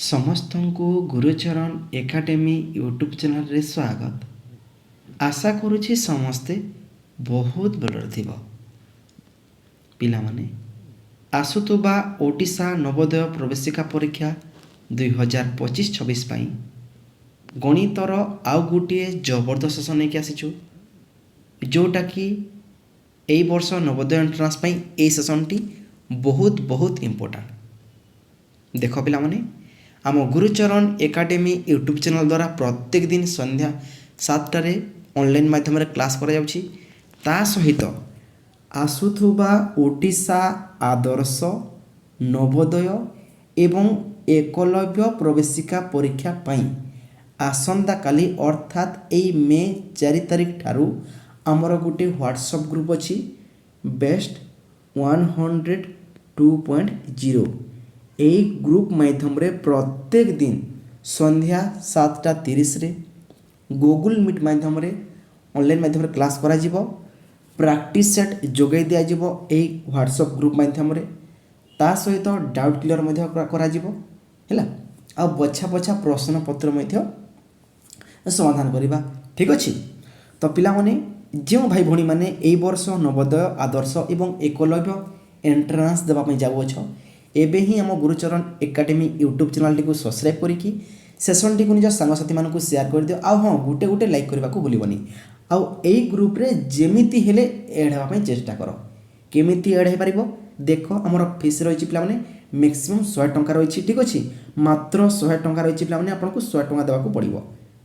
समस्त को Gurucharan academy YouTube channel रे स्वागत। आशा करुछि समस्ते बहुत भलरे थिबो। पिला माने आसुतुबा ओडिशा नवोदय प्रवेशिका परीक्षा 2025-26 पाई गणितर आउ गोटे जबरदस्त सेसन नहीं आसीचु, जोटा कि एई वर्ष नवोदय एंट्रांस पाई ए सेसन टी बहुत बहुत इम्पोर्टेंट। देख पिला माने आम गुरुचरण एकाडेमी यूट्यूब चैनल द्वारा प्रत्येक दिन संध्या 7टार ऑनलाइन माध्यम क्लास करा जाउछि। ता सहित आसुथुबा ओडिशा आदर्श नवोदय एवं एकलव्य प्रवेशिका परीक्षा पाई आसंता काली अर्थात एई मे 4 तारिख ठारू आमर गोटे व्हाट्सएप ग्रुप अछि बेस्ट 102.0। এই গ্রুপ মাধ্যমে প্রত্যেক দিন সন্ধ্যা 7:30 গুগল মিট মাধ্যমে অনলাইন মাধ্যমে ক্লাস করা যাব। প্র্যাকটিস সেট যোগাই দিয়া যাব এই হোয়াটসঅ্যাপ গ্রুপ মাধ্যমে। তা সহিত ডাউট ক্লিয়ার মধ্য করা যাব হেলা। আর বছা বছা প্রশ্নপত্র মধ্য সমাধান করিবা। ঠিক আছে। তো পিলা মানে যে ভাই ভणी মানে এই বর্ষ নবোদয় আদর্শ এবং একলব্য এন্ট্রান্স দেবা পাই যাওছ एबे ही आम गुरुचरण एकाडेमी यूट्यूब चैनल टी सब्सक्राइब करके सेसन टी निज सांगसाथी मानक शेयर कर दियो। आउ हाँ गोटे गोटे लाइक करने को भूलबनी। आउ एई ग्रुप रे जेमिति हेले ऐड होगा चेष्टा कर। केमिति ऐड हो पारिबो देख आमर फीस रही पे मैक्सिमम 100 टंका रही। ठीक अच्छे। मात्र 100 टंका रही पे आपको 100 टंका देवाक पड़ो।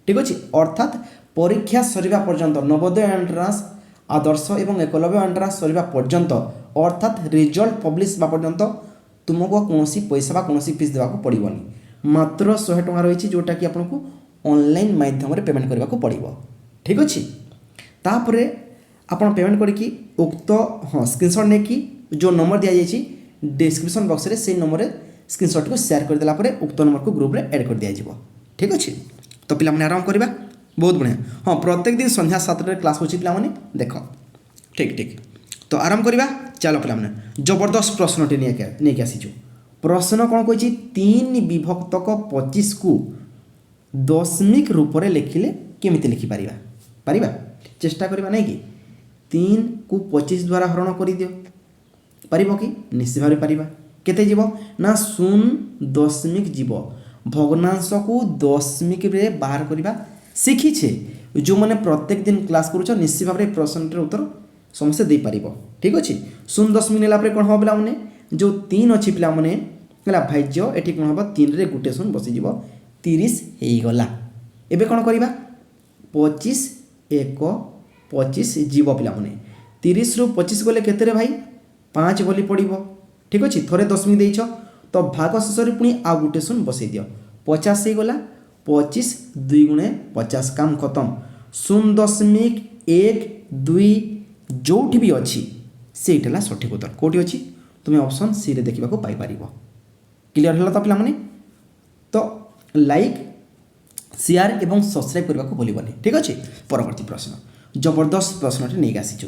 ठीक अच्छे। अर्थात परीक्षा सरीबा पर्यंत नवोदय एंट्रांस आदर्श एवं एकलव्य एंट्रांस सरीबा पर्यंत अर्थात रिजल्ट पब्लिश बा पर्यंत तुमको कौन पैसा बा कौन फीस देवाक पड़ोनी। मात्र 100 टंका रही जोटा कि आपको ऑनलाइन माध्यम पेमेंट करने को पड़ो। ठीक अच्छे। तापर आप पेमेंट करके उक्त हाँ स्क्रीनशॉट नहीं कि जो नंबर दि जाइए डिस्क्रिप्शन बॉक्स रे से नंबर स्क्रीनशॉट को शेयर कर देला परे उक्त नंबर को ग्रुप रे ऐड कर दिया जाइबो। ठीक अच्छे। तो पिला माने आराम करवा बहुत बढ़िया। हाँ प्रत्येक दिन संध्या 7 क्लास होची पिला माने देख। ठीक ठीक। तो आराम करवा चलो पिला माने जबरदस्त प्रश्नटी नहीं आसीचु। प्रश्न कौन कही 3 विभक्तक 25 को दशमिक रूप से लिखिले केमिति लिखिपर पारिबा चेष्टा करवा नहीं कि 3 को 25 द्वारा हरण कर दियो पारिबो कि निश्चित भाव पारिबा। केते जीव ना 0.0 जीव भग्नांश को दशमिक रे बाहर करवा शिखीछे। जो मैंने प्रत्येक दिन क्लास करूछ निश्चित भाव प्रश्न उत्तर समस्या दे पारिबो। ठीक अच्छे। 0.0 नेला कौन हम पे मैंने जो 3 अच्छी पे मैंने भाज्य ये कौन हम 3 रे गोटे 0 बसीज 30 होगला। एबे कौन करवा 25 1 25 जीव पिला मैंने 30 रु 25 गले केते भाई 5 बोली पड़ो। ठीक अच्छे। थोड़े दशमिक देछ तो भाग शेष पुणी आ गोटे 0 बसई दियो 50 होगला। 25 2 गुणे 50 काम खत्म। 0.12 जो भी अच्छी से सठिक उत्तर कौटी अच्छी तुम्हें ऑप्शन सी रे देखा पाइपर। क्लियर है तो पे तो लाइक शेयर एवं सब्सक्राइब करने को भूलबनी। ठीक अच्छे। परवर्ती प्रश्न जबरदस्त प्रश्नटी नहीं आसीचु।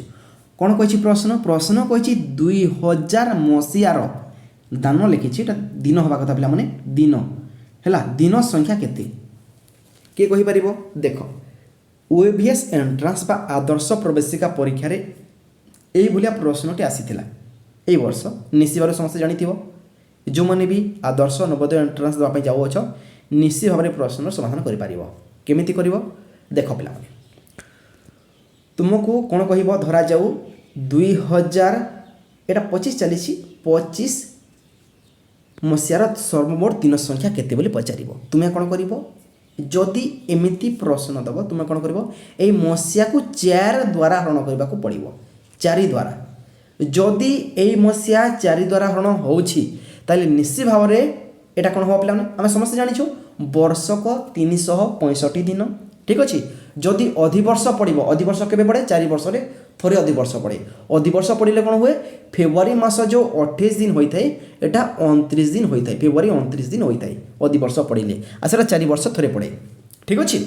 कौन कही प्रश्न प्रश्न कही 2000 मसीहार दान लिखी दिन हवा कथा पे दिन है दिन संख्या केते किए कहीपर देख ओएबीएस एंट्रांस बा आदर्श प्रवेशिका परीक्षा रे यही भाया प्रश्नटी आसीथिला एई वर्ष निश्चित भाव समस्त जानी जो मैंने भी आदर्श नवोदय एंट्रांस देवाई जाऊछ निश्चित भाव प्रश्न समाधान केमिति करिवो देख पिला तुमको कौन कह धरा जाऊ 2000 एटा 25 चली 25 मसीहार सर्वमोट दिन संख्या केते बोली पचारिबो। तुम्हें कौन करिवो जदि एमिति प्रश्न दब तुम्हें कौन कर मसीहा को 4 द्वारा हरण करने को पड़ो 4 द्वारा। जदि यही मसीहा 4 द्वारा हरण होले निश्चित भाव में यहाँ कौन हम पे आम समस्त जाचु वर्षक 365 दिन। ठीक अच्छे। जदि अधिवर्ष पड़ो अधिवर्ष के पड़े 4 वर्ष में थोड़े अधिवर्ष पड़े अधिवर्ष पड़े कौन हुए फेब्रुआरी मास जो 28 दिन होता है यहाँ 29 दिन होता है फेब्रुआरी 29 दिन होता है अधिवर्ष पड़े आसरा 4 वर्ष थोड़े पड़े। ठीक अच्छे।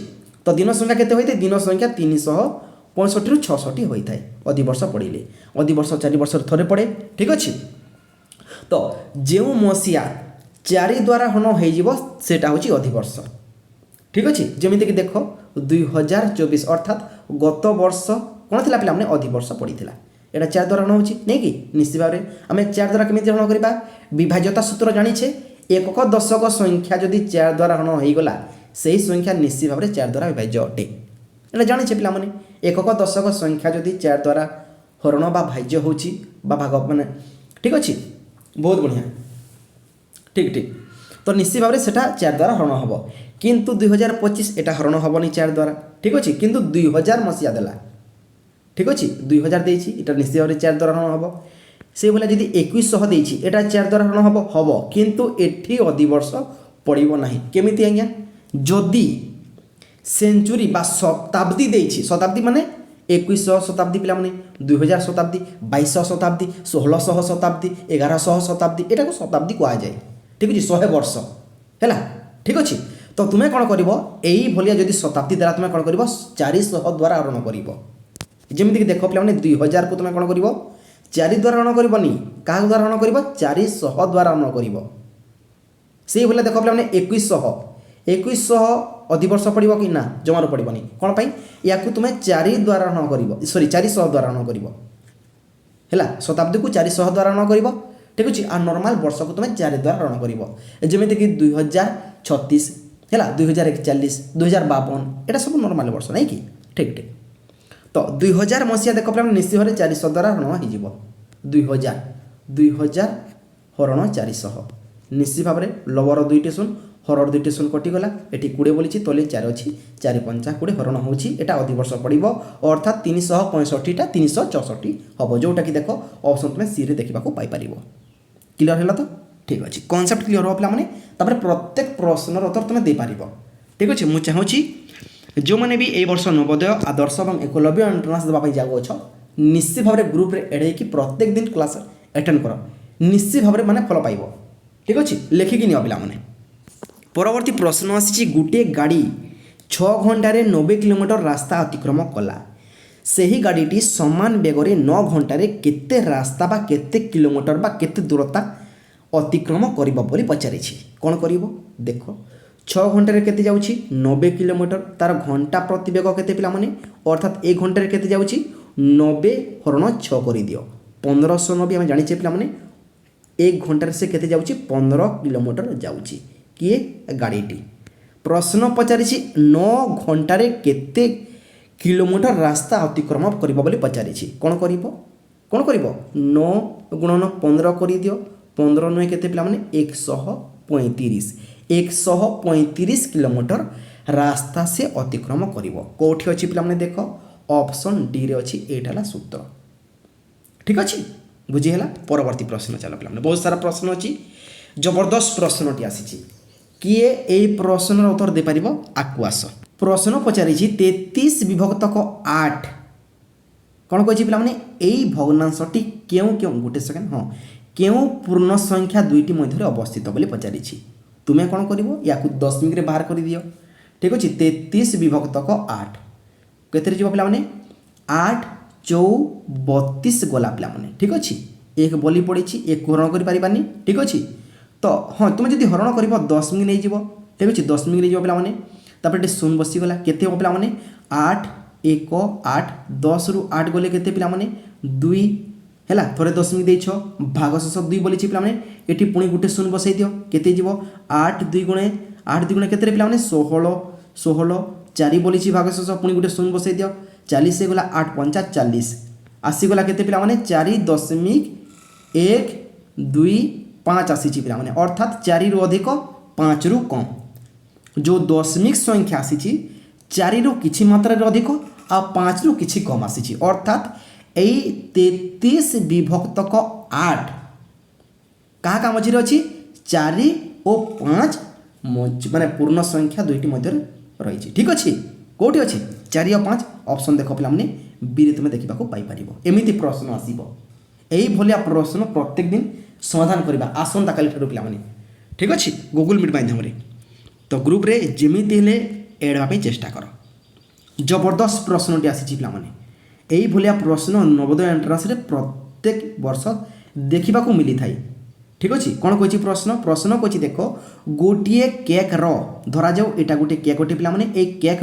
तो दिन संख्या केते होता है दिन संख्या 365 रु 66 होता है अधिवर्ष पड़े अधिवर्ष 4 वर्ष थोड़े पड़े। ठीक अच्छे। तो जो मसीहा ଚାରି ଦ୍ୱାରା ହରଣ ହେଇଯିବ ସେଇଟା ହେଉଛି ଅଧିବର୍ଷ। ଠିକ୍ ଅଛି, ଯେମିତିକି ଦେଖ 2024 ଅର୍ଥାତ୍ ଗତ ବର୍ଷ କ'ଣ ଥିଲା ପିଲାମାନେ ଅଧିବର୍ଷ ପଡ଼ିଥିଲା। এটা 4 দ্বারা হরণ হচ্ছে নেই কি নিশ্চিত ভাবে আমি 4 দ্বারা কেমিতি হরণ করিবা বিভাজ্যতা সূত্র জানিছে একক দশক সংখ্যা যদি 4 দ্বারা হরণ হয়ে গলা সেই সংখ্যা নিশ্চিত ভাবে 4 দ্বারা বিভাজ্য অটে। এটা জানিছে পিলা মানে একক দশক সংখ্যা যদি 4 দ্বারা হরণ বা ভাজ্য হচ্ছে বা ভাগ মানে ঠিক আছে বহুত বঢ়িয়া ঠিক ঠিক তো নিশ্চিত ভাবে সেটা 4 দ্বারা হরণ হব কিন্তু 2025 এটা হরণ হবনি 4 দ্বারা ঠিক আছে কিন্তু 2000 মସିହା দেলা ঠিক আছে 2000 দিয়েছি এটা নিশ্চিত ভাবে 4 দ্বারা হরণ হব সেইভাবে যদি 2100 দিয়েছি এটা 4 দ্বারা হরণ হব হব কিন্তু এটি অধিবর্ষ পড়িব ନାହିଁ কেমিতি আজ্ঞা যদি সেঞ্চুরি বা শতাব্দী দিয়েছি শতাব্দী মানে 2100 শতাব্দী পিলা মানে 2000 শতাব্দী 2200 শতাব্দী 1600 শতাব্দী 1100 শতাব্দী এটাকে শতাব্দী কুয়া যায় ঠিক আছে 100 বর্ষ হেলা ঠিক আছে তো তুমি কোন করিব এই ভলিয়া যদি শতাব্দী দ্বারা তুমি কোন করিব 400 দ্বারা হরণ করিব যেমিতিকি দেখ পিলা মানে 2000 কু তুমি কোন করিব 4 দ্বারা হরণ করিবনি কাহ দ্বারা হরণ করিব 400 দ্বারা হরণ করিব সেই ভলিয়া দেখ পিলা মানে 2100 ଅଧିବର୍ଷ ପଡ଼ିବ କି ନା ଜମାରୁ ପଡ଼ିବନି କ'ଣ ପାଇଁ ୟାକୁ ତୁମେ 4 ଦ୍ୱାରା ହରଣ କରିବ ସରି 400 ଦ୍ୱାରା ହରଣ କରିବ ହେଲା ଶତାବ୍ଦୀକୁ 400 ଦ୍ୱାରା ହରଣ କରିବ ଠିକ୍ ଅଛି ଆଉ ନର୍ମାଲ ବର୍ଷକୁ ତୁମେ 4 ଦ୍ୱାରା ହରଣ କରିବ ଯେମିତିକି 2036 ହେଲା 2041 2052 ଏଇଟା ସବୁ ନର୍ମାଲ ବର୍ଷ ନାଇଁ କି ଠିକ୍ ଠିକ୍ ତ 2000 ମସିହା ଦେଖ ପିଲା ନିଶ୍ଚିତ ଭାବରେ 400 ଦ୍ୱାରା ହରଣ ହେଇଯିବ 2000 ହରଣ 400 ନିଶ୍ଚିତ ଭାବରେ ଲବର ଦୁଇଟି ଶୂନ হরর দুইটি শূন্য কটিগলা এটি 20 বলিছি তলে 4 অছি 4 5 20 হরণ হচ্ছে এটা অধিবর্ষ পড়ব অর্থাৎ 365টা 364 হব যেটা কি দেখ অপশন তুমি সি রে দেখিবাকু পাই পারিব ক্লিয়ার হলা তো ঠিক আছে কনসেপ্ট ক্লিয়ার হবলা মানে তারপরে প্রত্যেক প্রশ্নর উত্তর তুমি দেই পারিব ঠিক আছে মু চাহুছি যে মানে বি এই বর্ষ নবোদয় আদর্শ এবং একলব্য এন্ট্রান্স দেবা পাই যাগো অছ নিশ্চিত ভাবে গ্রুপ রে এড়ে কি প্রত্যেক দিন ক্লাস অ্যাটেন্ড কর নিশ্চিত ভাবে মানে ফল পাইব ঠিক আছে লেখিকি নিও পিলা মানে পরবর্তী প্রশ্ন আসছে গোটে গাড়ি 6 ঘণ্টার 90 কিলোমিটার রাস্তা অতিক্রম কলা সেই গাড়িটি সমান বেগরে 9 ঘণ্টার কেতে রাস্তা বা কেতে কিলোমিটার বা কেতে দূরতা অতিক্রম করিব বলি পচারিছি কোন করিব দেখ 6 ঘণ্টার কেতে যাচ্ছি 90 কিলোমিটার তার ঘণ্টা প্রতি বেগ কেতে পিলা মানে অর্থাৎ 1 ঘণ্টার কেতে যাচ্ছি 90 হরণ 6 করে দিও 1590 আমি জানিছে পিলা মানে 1 ঘণ্টার সে কেতে যাচ্ছি 15 কিলোমিটার যাচ্ছি কিয়ে গাড়িটি প্রশ্ন পচারিছি 9 ঘণ্টারে কেতে কিলোমিটার রাস্তা অতিক্রম করিব বলি পচারিছি কোন করিব 9 গুণন 15 করি দিও 15 নয় কেতে পিলা মানে 135 কিলোমিটার রাস্তা সে অতিক্রম করিব কোঠি ଅଛି পিলা মানে দেখ অপশন ডি রে ଅଛି এইটা হলা সূত্র ঠিক আছে বুঝি হেলা পরবর্তী প্রশ্ন চালো পিলা মানে বহুত সারা প্রশ্ন ଅଛି জবরদস্ত প্রশ্নটি আসিছি কিয়ে এই প্রশ্নর উত্তর দিয়ে পারিব আকু আস প্রশ্ন পচারিছি 33 বিভক্তক 8 কোন কইছি পিলা মানে এই ভগ্নাংশটি কেউ কেউ গোটে সেকেন্ড হ্যাঁ কেউ পূর্ণ সংখ্যা দুইটি মধ্যে অবস্থিত বলে পচারিছি তুমি কোন করিব ইয়াকু দশমিক রে বাহার করে দিও ঠিক আছে 33 বিভক্তক 8 কেতে যাব পিলা মানে 8 32 গলা পিলা মানে ঠিক আছে এক বলি পড়িছি এক হরণ করি পারিবানি ঠিক আছে তো হ্যাঁ তুমি যদি হরণ করব 10 মিনিট নেই যাব ঠিক আছে 10 মিনিট নেই যাব পিলা মানে তারপরে এটি শূন্য বসিগলা কেতে হব পিলা মানে 8 1 8 10 রু 8 গলে কেতে পিলা মানে 2 হেলা থরে 10 মিনিট দেইছ ভাগ শেষ 2 বলিছি পিলা মানে এটি পুনি গুটে শূন্য বসাই দিও কেতে যাব 8 2 গুণে কেতে পিলা মানে 16 4 বলিছি ভাগ শেষ পুনি গুটে শূন্য বসাই দিও 40 হয়ে গলা 8 5 40 আসিগলা কেতে পিলা মানে 4.125 আসিছি পিলা মানে অর্থাৎ 4 রু অধিক 5 রু কম जो दशमिक संख्या आसी 4 रु किछि मात्रा अधिक आ 5 रु किछि कम आसी अर्थात यही 33 विभक्तक 8 क्या मझे अच्छी 4 और 5 माने पूर्ण संख्या दुईटी मध्य रही ठीक अच्छे कौटी अच्छी 4 और 5 ऑप्शन देख पे बी तुम देखा पाइपर एमती प्रश्न आसब यही भाया प्रश्न प्रत्येक दिन समाधान करवा आसंता काली पे ठीक अच्छे गूगल मीट माध्यम तो ग्रुप रे जेमिति हेले एड होगा चेष्टा कर जबरदस्त प्रश्नटी आसी पे यही भाया प्रश्न नवोदय एंट्रांस रे प्रत्येक वर्ष देखा मिली थाए ठीक अच्छे कौन कही प्रश्न प्रश्न कही देख गोटे केक धरा जाऊ यहाँ गोटे केक गोटे पिला माने ए केक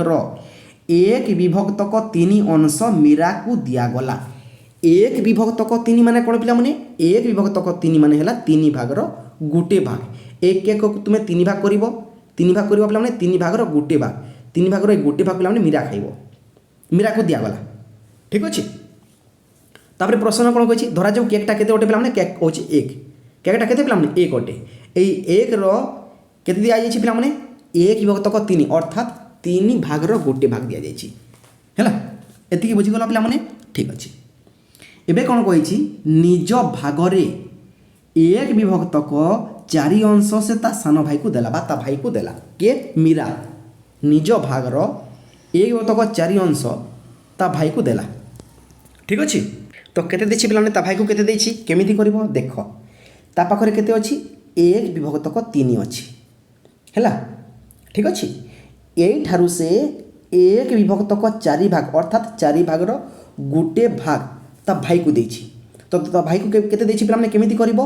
एक विभक्तक 3 अंश मीरा को दिगला एक विभक्तक 3 माने कौन पिला माने एक विभक्तक 3 माने है 3 भागर गोटे भाग एक केक को तुम्हें 3 भाग कर 3 भाग कर पे 3 भागर गोटे भाग 3 भागर गोटे भाग पे मीरा खाइब मीरा को दिगला ठीक अच्छे तापर प्रश्न कौन कही धरा जाऊ केकटा केते गोटे पे केक हूँ एक केकटा केते पे एक गोटे यही एक केते दि जाइए पे एक विभक्तक 3 अर्थात 3 भागर गोटे भाग दि जाइए एति बुझीगला पे ठीक अच्छे एबे कौन कही निज भागरे एक विभक्तक 4 अंश से ता सान भाई को देला बा ता भाई को देला के मीरा निज भागर एक विभक्तक 4 अंश ता भाई को देला ठीक अच्छे तो केते देछि पिलाने ता भाई को केते देछि केमिति करबो देख ता पाखरे केते अछि एक विभक्तक 3 अछि हैला ठीक अछि एई ठारू से एक विभक्तक 4 भाग अर्थात 4 भागर गोटे भाग ता भाई को देछि तो ता भाई को केते देछि पिलाने केमिति करबो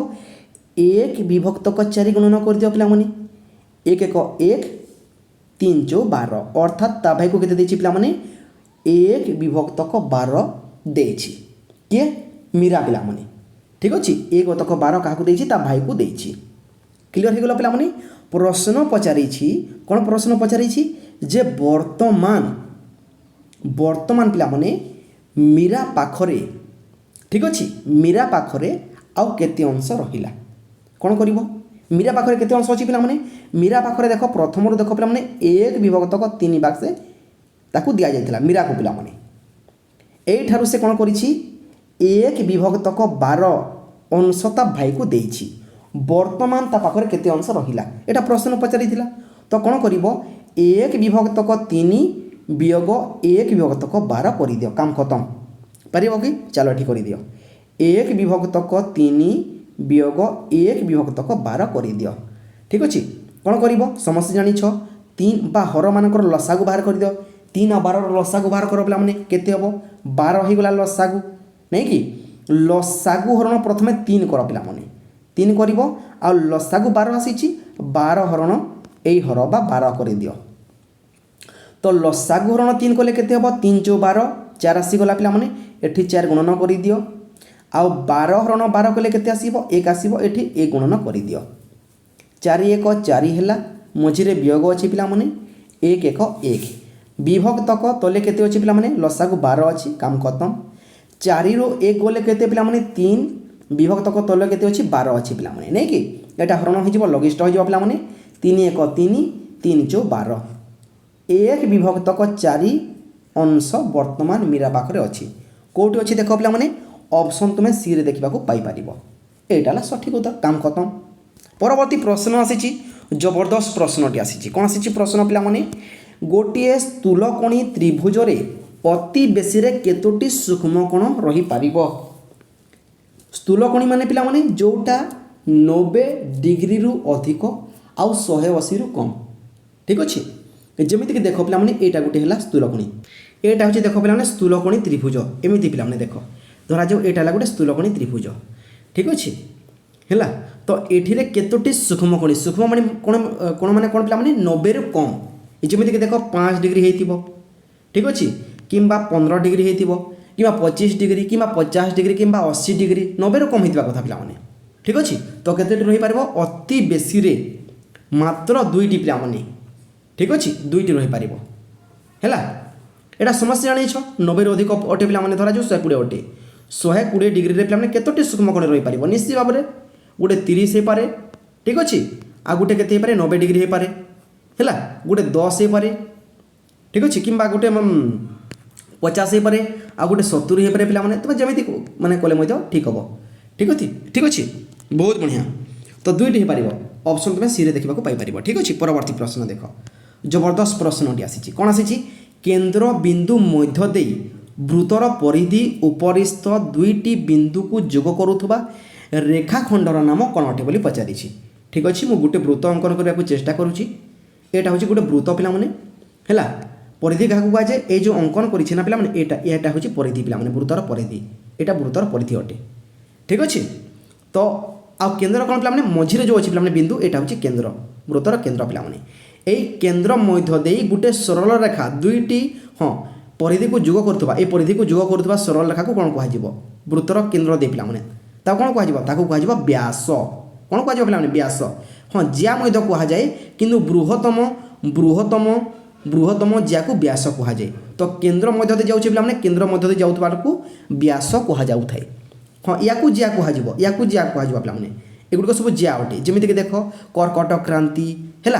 एक विभक्तक 4 गणना कर दियो पिलाने एक एक एक 3 4 12 अर्थात ता भाई को केते देछि पिलाने एक विभक्तक 12 देछि किए मीरा पिलाने ठीक अच्छे एक विभक्तक 12 क्या देछि ता भाई को देछि क्लियर हो गला पिलाने प्रश्न पचारि कौन प्रश्न पचारि जे वर्तमान वर्तमान पिलाने मीरा पाखरे ठीक अच्छे मीरा पाखरे आउ केते अंश रहिला कौन करिवो मीरा पाखरे केते अंश अछि पिलाने मीरा पाखरे देख प्रथम देख पिलाने एक विभक्तक 3 भाग से ताकू दिया जाइथिला मीरा को पिलाने एई ठारू से कौन करिछि एक विभक्तक 12 अंश ता भाई को देछि वर्तमान ता पाखरे केते अंश रहिला एटा प्रश्न पचारि तो कौन करिवो एक विभक्तक 3 वियोग एक विभक्तक 12 कर दियो काम खत्म पारिबो कि चलो ठीक कर दियो एक विभक्तक 3 वियोग एक विभक्तक 12 कर दियो ठीक अच्छे कौन करिवो समस्त जानी 3 बा हर मानकर लसागु बाहर कर दियो 3 और 12 लसागु बाहर कर पे केते हबो 12 हो गला लसागु नहीं कि लसागु हरण प्रथमे 3 कर पे 3 कर आ लसागु 12 आसी 12 हरण यही हर बा 12 कर दियो तो लसागु हरण 3 कले केते हबो 3 4 12 4 आसी गला पे एठी 4 गुणन कर दियो आउ 12 हरण 12 कले केते आसीबो 1 आसीबो एठी 1 गुणन कर दियो 4 1 4 हैला मझिरे वियोग अछि पिला माने 1 1 1 विभक्तक तले केते अछि पिला माने लसागु 12 अछि काम खत्म 4 रो 1 गोले केते पिला माने 3 विभक्तक तले केते अछि 12 अछि पिला माने नै कि एटा हरण हो जिवो लघिष्ठ हो जिवो पिला माने 3 1 3 3 4 12 एक विभक्तक 4 अंश वर्तमान मीरा पाखरे अछि कोठी अछि देखो पिला माने ऑप्शन तुम्हें सी रे देखा पाई पारिबो एटा सठिक उत्तर काम खत्म परवर्ती प्रश्न आसी जबरदस्त प्रश्नटी आसी कौन आसी प्रश्न पिला माने गोटे स्थूलकोणी त्रिभुज रे अति बेसी रे केतोटी सूक्ष्म कोण रही पारिबो स्थूलकोणी माने पिला माने जोटा 90 डिग्री रु अधिक आउ 180 रु कम ठीक अच्छे जमीती कि देख पिला माने एटा गोटे है स्थूलकोणी एटा हूँ देख पिला स्थूलकोणी त्रिभुज एमती पिला माने देख धरा जाऊ एटा गोटे स्थूलकोणी त्रिभुज ठीक अच्छे है तो ये केतोटी सूक्ष्म माने कौन पिला माने 90 रु कम जमीती कि देख 5 डिग्री हो ठीक अच्छे कि 15 डिग्री हो कि 25 डिग्री कि 50 डिग्री कि 80 डिग्री 90 रु कम होता कथा पिला माने ठीक अच्छे तो केते रही पार अति बेसी रे मात्र 2टी पिला माने ठीक अच्छे 2टी रही पार है एटा समस्या जानी 90 अधिक अटे पिला माने धरा जो 120 अटे 120 डिग्री रे पिला माने केतोटी सूक्ष्म कोण रही पार निश्चित भाव में गोटे 30 हो पारे ठीक अच्छे आ गोटे केते पारे 90 डिग्री हो पारे है गोटे 10 हो पारे ठीक अच्छे कि गोटे 50 हो पारे आ गोटे 70 हो पारे पिला माने तुम जमीती माने कले ठीक हम ठीक अच्छे बहुत बढ़िया तो 2टी हो पार ऑप्शन तुम्हें सी रे देखा पाई पार ठीक अच्छे परवर्ती प्रश्न देख जबरदस्त प्रश्नटी आसी कौन आसी केन्द्र बिंदु मध्य दे वृत्तर परिधि उपरिस्थ 2टी बिंदु को जोग करुवा रेखाखंडर नाम कौन अटे बोली पचारि ठीक अच्छे मुझे गोटे वृत्त अंकन करने को चेष्टा करुँची एटा हूँ गोटे वृत्त पिला माने है परिधि क्या कहुए ये जो अंकन करना पिला माने एटा हूँ परिधि पिला माने वृत्तर परिधि एटा वृत्तर परिधि अटे ठीक अच्छे तो आ केन्द्र कौन पे मझे जो अच्छी पे बिंदु यहाँ हूँ केन्द्र वृत्तर केन्द्र पे यही केन्द्र मध्य दे गोटे सरल रेखा दुईटी हाँ परिधि को जोग करुवा ये परिधि को जोग करुवा सरल रेखा को कौन कह वृत्तर केन्द्र दे पे कौन कह व्यास कौन कह व्यास हाँ ज्या मध्य कहुए कि बृहत्तम बृहत्तम बृहत्तम ज्या को व्यास कहुए तो केन्द्र मध्य दे जाऊे पे केन्द्र मध्य दे जाऊा को व्यास कहुए हाँ या ज्या कह ज्या कह पे एगुड़ सब ज्या अटे जमीक देख कर्कट क्रांति है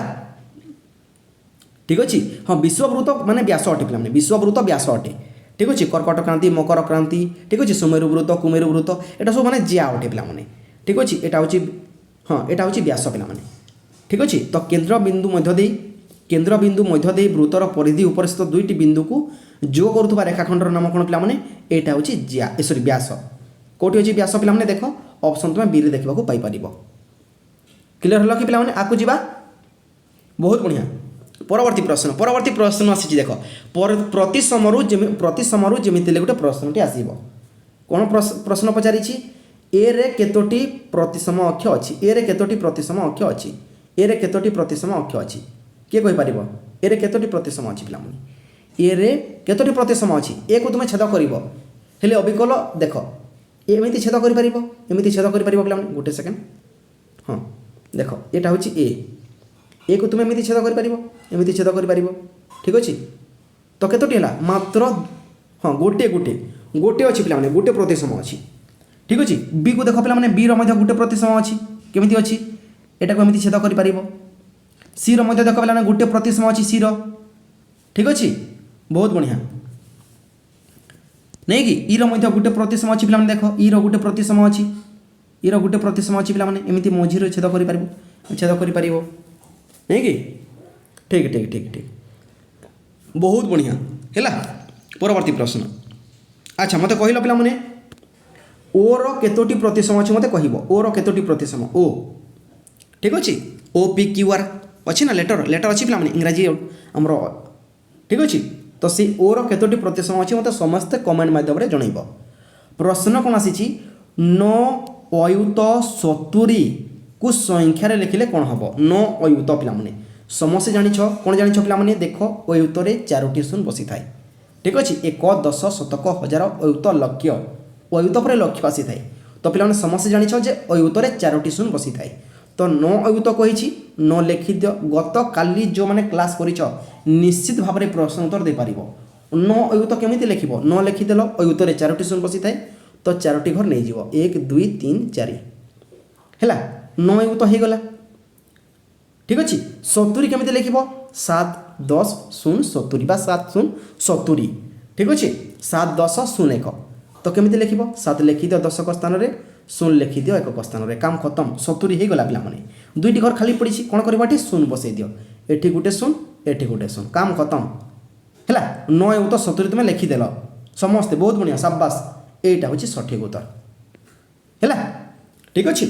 ठीक अच्छे हाँ विश्ववृत्त माने व्यास अटे पे विश्ववृत्त व्यास अटे ठीक अच्छे कर्कट क्रांति मकर क्रांति ठीक अच्छे सुमेरु वृत्त कुमेरु वृत्त यहाँ सब माने ज्या अटे पे ठीक अच्छे यहाँ हूँ हाँ यहाँ हूँ व्यास पे ठीक अच्छे तो केन्द्र बिंदु मध्य दे वृत्तर परिधि उपरिस्थ दुईटी बिंदु को जोग करुवा रेखाखंडर नाम कौन पे यहाँ हूँ ज्या सॉरी व्यास कौटी अच्छी व्यास पे देख ऑप्शन तुम बी देखा पाइपर क्लियर हल कि पे आकु जा बहुत बढ़िया परवर्ती प्रश्न आसी देख प्रति समरू जमी गोटे प्रश्नटी आसब कौन प्रश्न पचारि ए रे केतोटी प्रतिसम अक्ष अच्छी ए रे केतोटी प्रतिसम अक्ष अच्छी ए रे केतोटी प्रतिसम अक्ष अच्छी किए कहीपर ए रे केतोटी प्रतिसम अच्छी पे ए रे केतोटी प्रतिसम अच्छी ए को तुम छेद कर अविकल देख एमती छेद करमती छेद कर पे गोटे सेकेंड हाँ देख यहाँ हूँ ए को तुम एमती छेद करमती छेद कर ठीक अच्छे तो केतोटी है मात्र हाँ गोटे गोटे गोटे अच्छी पे गोटे प्रतिसम अच्छी ठीक अच्छे बी को देख पे बी रोटे प्रतिसम अच्छी केमी अच्छी यहाँ को एमती छेद कर सी रोटे देख पे गोटे प्रतिसम अच्छी सी ठीक अच्छे बहुत बढ़िया नहीं कि ई रोटे प्रतिसम अच्छी पे देख ई रोटे प्रतिसम अच्छी ई रोटे प्रतिसम अच्छी पे एमती मझी छेद कर नहीं कि ठीक ठीक ठीक ठीक बहुत बढ़िया है परवर्ती प्रश्न अच्छा मत कहल पे ओर केतोटी प्रतिसम अच्छी मत कह ओर केतोटी प्रतिसम ओ ठीक अच्छे ओ पी क्यू आर अच्छी ना लेटर लेटर अच्छी पे इंग्राजी आमर ठीक अच्छे तो सी ओर केतोटी प्रतिसम अच्छी मत समस्ते कमेंट माध्यम जनइब प्रश्न कौन आसी 9 अयुत 70 को संख्यार लिखिले कौन हम 9 अयुत पे समस्ते जानिछ कौन जानिछ पे देख अयुत 4टी शून्य बसी थाए ठीक अच्छे 1 10 शतक हजार अयुत लक्ष अयुत पर लक्ष्य आसी थाए तो पे समस्ते जानिछ जे अयुत 4टी शून्य बसी थाए तो 9 अयुत कही 9 लिखि दियो गत काली जो मैंने क्लास कर निश्चित भाव में प्रश्न उत्तर दे पार 9 अयुत केमी लिख 9 लिखिदेल अयुत 4टी शून्य बसी थाए तो 4टी घर नहीं जीव 1 2 3 4 है 9 अयुत हो गला ठीक अच्छे 70 केमी लिख 7 10 0 70 बा 7 0 70 ठीक अच्छे 7 10 0 1 तो केमी लिख 7 लिखि दियो 10 स्थान में 0 लिखि दियो 1 स्थान में काम खत्म 70 हो गला पे दुईटी घर खाली पड़ी कौन कर शून्य बसई दियो एठी गोटे शून्य एठी गोटे शून्य काम खत्म है 9 अयुत 70 तुम लिखिदेल समस्ते बहुत बढ़िया शाबाश यहीटा हूँ सठिक उत्तर है ठीक अच्छे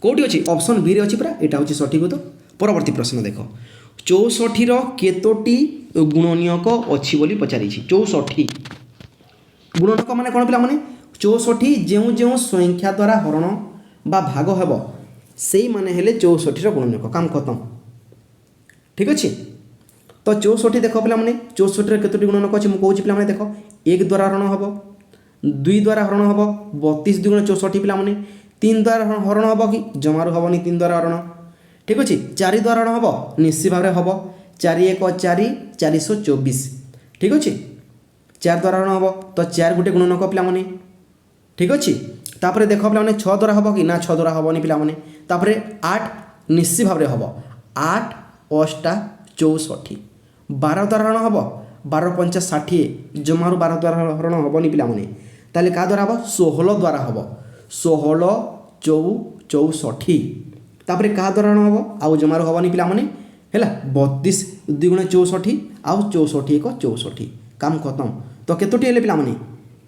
कौटी अच्छी ऑप्शन बी रे अच्छी पूरा यहाँ हूँ सठिक उत्तर परवर्ती प्रश्न देख 64 केतोटी गुणनीयक अच्छी बोली पचारि 64 गुणनक माने कौन पे 64 जो जो संख्या द्वारा हरण बा भाग हेब से माने हेले 64 गुणनक काम खत्म ठीक अच्छे तो 64 देख पे 64 केतोटी गुणनक अच्छे मुझे पे देख 1 द्वारा हरण हम 2 द्वारा हरण हम 32 2 गुण 64 पे 3 द्वारा हरण हम कि जमारू हेनी 3 द्वारा हरण ठीक अच्छे 4 द्वारा हरण हम निश्चित भाव में हम 4 1 4 424 ठीक अच्छे 4 द्वारा हरण हम तो 4 गोटे गुणनक पे ठीक अच्छे तापर देख पे 6 द्वारा हम कि ना 6 द्वारा हेनी पे 8 निश्चित भाव में हम 8 8 64 12 द्वारा हरण हम 12 5 60 जमारू 12 द्वारा हरण हेनी पे क्या द्वारा हम 16 द्वारा हम 16 64 तापर क्या द्वारा हरण हम आउ जमारू हेनी पे है 32 2 गुण 64 आउ 64 1 64 काम खत्म तो केतोटी हेले पे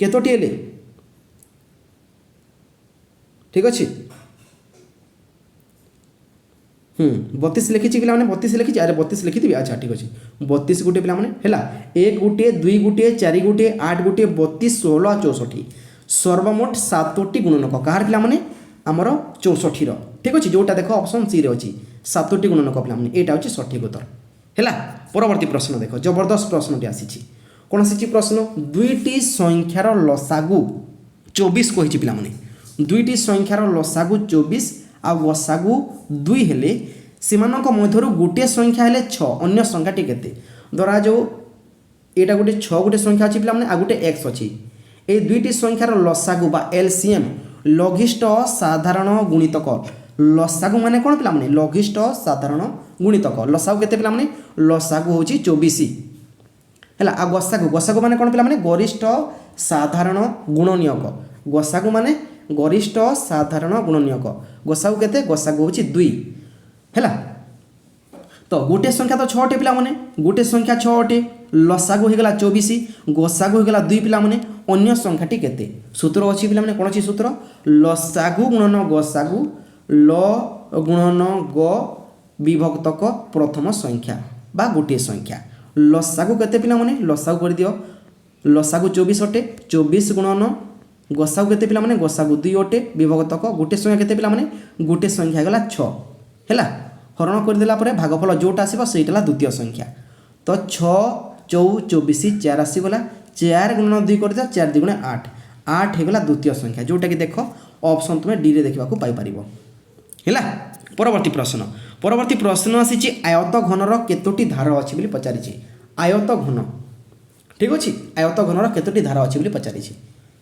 केतोटी हेले ठीक अच्छे 32 लिखी पे 32 लिखी अरे 32 लिखी अच्छा ठीक अच्छे 32 गोटे पे है 1 गोटे 2 गोटे 4 गोटे 8 गोटे 32 16 64 सर्वमोट 7टी गुणनक कहार पे आमर 64 ठीक अच्छे जोटा देख ऑप्शन सी रे अच्छी 7टी गुणनक पे यहाँ हूँ सठिक उत्तर है। परवर्ती प्रश्न देख जबरदस्त प्रश्नटी आसी कौन आसी प्रश्न दुईटी संख्यार लसागु 24 कही पे दुईटी संख्यार लसागु 24 आ गसागु 2 हेले सेमानक मध्यरु गोटे संख्या हेले 6 अन्य संख्याटी केते धरा जो एटा गोटे 6 गोटे संख्या अच्छी पे आ गोटे एक्स अच्छी ये दुईटी संख्यार लसागु बा एलसीएम लघिष्ठ साधारण गुणितक लसागु माने कौन पे लघिष्ठ साधारण गुणितक लसागु केते पे लसागु हूँ 24 है आ गसागु गसागु माने कौन पे गरिष्ठ साधारण गुणनीयक गसागु माने गरिष्ठ साधारण गुणनीयक गसागु केते गसागु हूँ 2 है। तो गोटे संख्या तो 6 पे मैंने गोटे संख्या 6 लसागु होगा 24 गसागु होगा 2 पे मैंने अन्य संख्याटी केते सूत्र अच्छी पे कौन अच्छी सूत्र लसागु गुणन गसागु ल गुणन ग विभक्तक प्रथम संख्या बा गोटे संख्या लसागु केते पे मैंने लसागु कर दियो लसागु 24 अटे 24 गुणन गसागु केते पे गसागु 2 अटे विभक्तक गोटे संख्या केते पे गोटे संख्या होगा 6 है। हरण करदेला भागफल जोटा आसो सहीटा द्वितीय संख्या तो 6 24 4 आसीगला 4 गुणन 2 कर 4 2 8 8 होगा द्वितीय संख्या जोटा कि देख ऑप्शन तुम्हें डी रे देखा पाइपर है। परवर्ती प्रश्न आसी आयत घनर केतोटी धार अच्छी बोली पचारि आयत घन ठीक अच्छे आयत घनर केतोटी धार अच्छी बोली पचारि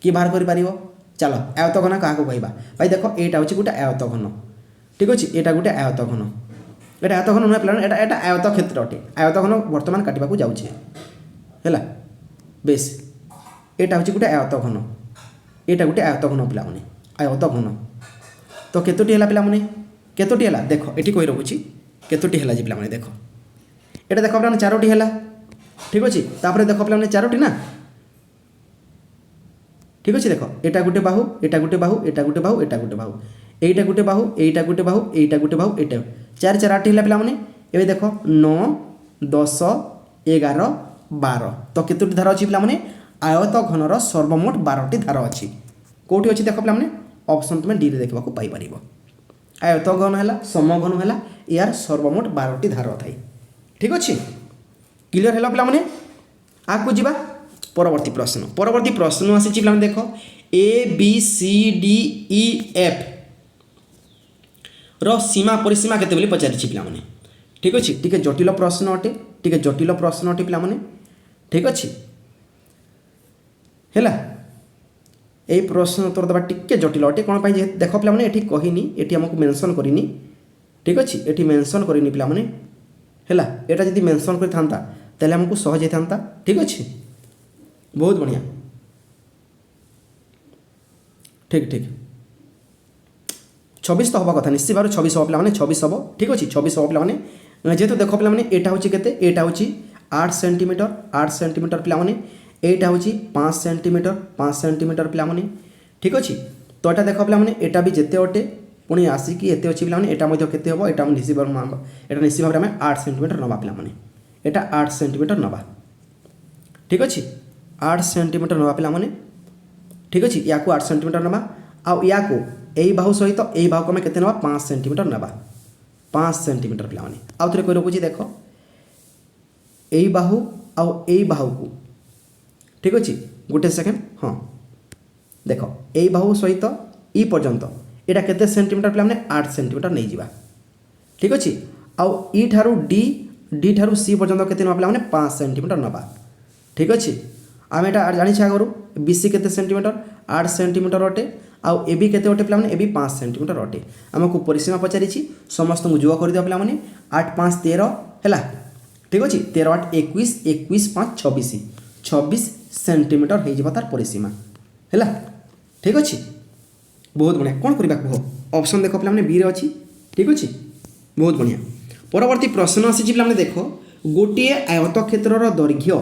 किए बाहर कर चलो आयत घन क्या कहवा भाई देख यहाँ हूँ गोटे आयत घन ठीक अच्छे यहाँ गोटे आयत घन এটা আয়ত ঘন নুহে প্লান এটা আয়ত ক্ষেত্র অটে আয়ত ঘন বর্তমান কাটিবাকু যাচ্ছে হেলা বেশ এটা হচ্ছে গোটে আয়ত ঘন এটা গোটে আয়ত ঘন পিলাମାନେ আয়ত ঘন তো কেতোটি হেলা পিলাମାନେ কেতোটি হেলা দেখ এটি কই রখুছি কেতোটি হেলা যে পিলাମାନେ দেখ এটা দেখ পিলাମାନେ চারোটি হেলা ঠিক আছে তারপরে দেখ পিলাମାନେ চারোটি না ঠিক আছে দেখ এটা গোটে বাহু এটা গোটে বাহু এটা গোটে বাহু এটা গোটে বাহু এইটা গোটে বাহু এইটা গোটে বাহু এইটা গোটে বাহু এইটা 4 4 8 है पे ये देख 9 10 11 12 तो केतोटी धार अच्छी पे आयत घनर सर्वमोट 12टी धार अच्छी कौटी अच्छी देख पे ऑप्शन तुम्हें डी देखा पाइपर आयत घन है समघन है यार सर्वमोट 12टी धार थाई ठीक अच्छे क्लियर है पे आगे जावा परवर्ती प्रश्न आसी पे देख A B C D E F सीमा परिसीमा केते बोली पचारि पे ठीक अच्छे टी जटिल प्रश्न अटे टी जटिल प्रश्न अटे पे ठीक अच्छे है यही प्रश्न उत्तर देवा टी जटिल अटे कौन देख पे ये कहनी ये आमको मेनसन करनी ठीक अच्छे ये मेनसन करनी पे है यहाँ जब मेनसन कर था आमको सहज होता ठीक अच्छे बहुत बढ़िया ठीक ठीक 26 तो हवा कथा निश्चित भाव 26 हम पे 26 हम ठीक अच्छे 26 हम पे जेहेतु देख पे यहाँ हूँ के यहाँ हूँ 8 सेंटीमीटर 8 सेंटीमीटर पे यहाँ हूँ 5 सेंटीमीटर 5 सेंटीमीटर पे ठीक अच्छे तो यहाँ देख पे यहाँ भी जिते अटे पुणी आसिक एत अच्छी पे यहाँ के हम यहाँ निश्चित भाव में 8 सेंटीमीटर नवा पे यहाँ 8 सेंटीमीटर नवा ठीक अच्छे 8 सेंटीमीटर नवा पे ठीक अच्छे या 8 सेंटीमीटर नवा आउ या यही बाहु सहित यही बाहु को आम के 5 सेंटीमीटर नवा 5 सेंटीमीटर पे आउ थे कही रखुची देख यही बाहु आउ यही बाहु को ठीक अच्छे गोटे सेकेंड हाँ देख यही बाहु सहित ई पर्यंत यहाँ के सेंटीमीटर पे 8 सेंटीमीटर नहीं जावा ठीक अच्छे आउ ई ठारू डी ठारू सी पर्यंत के पे 5 सेंटीमीटर नवा ठीक अच्छे आम यहाँ जानी आगु बीसी के सेंटीमीटर 8 सेंटीमीटर अटे आउ ए भी केते अटे पे ए भी 5 सेंटीमीटर अटे आमको परिसीमा पचारि समस्त जुआ कर दिया पे 8 5 13 है ठीक अच्छे 13 8 21 21 5 26 26 सेंटीमीटर हो तार परिसीमा है ठीक अच्छे बहुत बढ़िया कौन करवा कह ऑप्शन देख पे बी रे अच्छी ठीक अच्छे बहुत बढ़िया परवर्ती प्रश्न आसी पे देख गोटे आयत क्षेत्र दैर्घ्य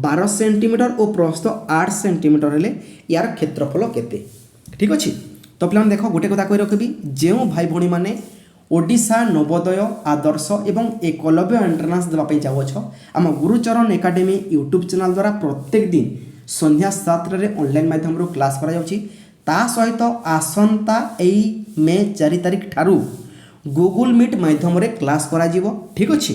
12 सेंटीमीटर और प्रस्थ 8 सेंटीमीटर हेले यार क्षेत्रफल केते ठीक अच्छे तो पे देख गोटे कथा कही रखी जो भाई भाई मैंने ओडिशा नवोदय आदर्श एवं एकलव्य एंट्रांस देवाई जाऊछ आम गुरुचरण एकाडेमी यूट्यूब चैनल द्वारा प्रत्येक दिन संध्या 7 ऑनलाइन माध्यम क्लास करा ତା ସହିତ ଆସନ୍ତା ଏଇ ମେ 4 ତାରିଖ ଠାରୁ ଗୁଗୁଲ ମିଟ୍ ମାଧ୍ୟମରେ କ୍ଲାସ୍ କରାଯିବ। ଠିକ୍ ଅଛି।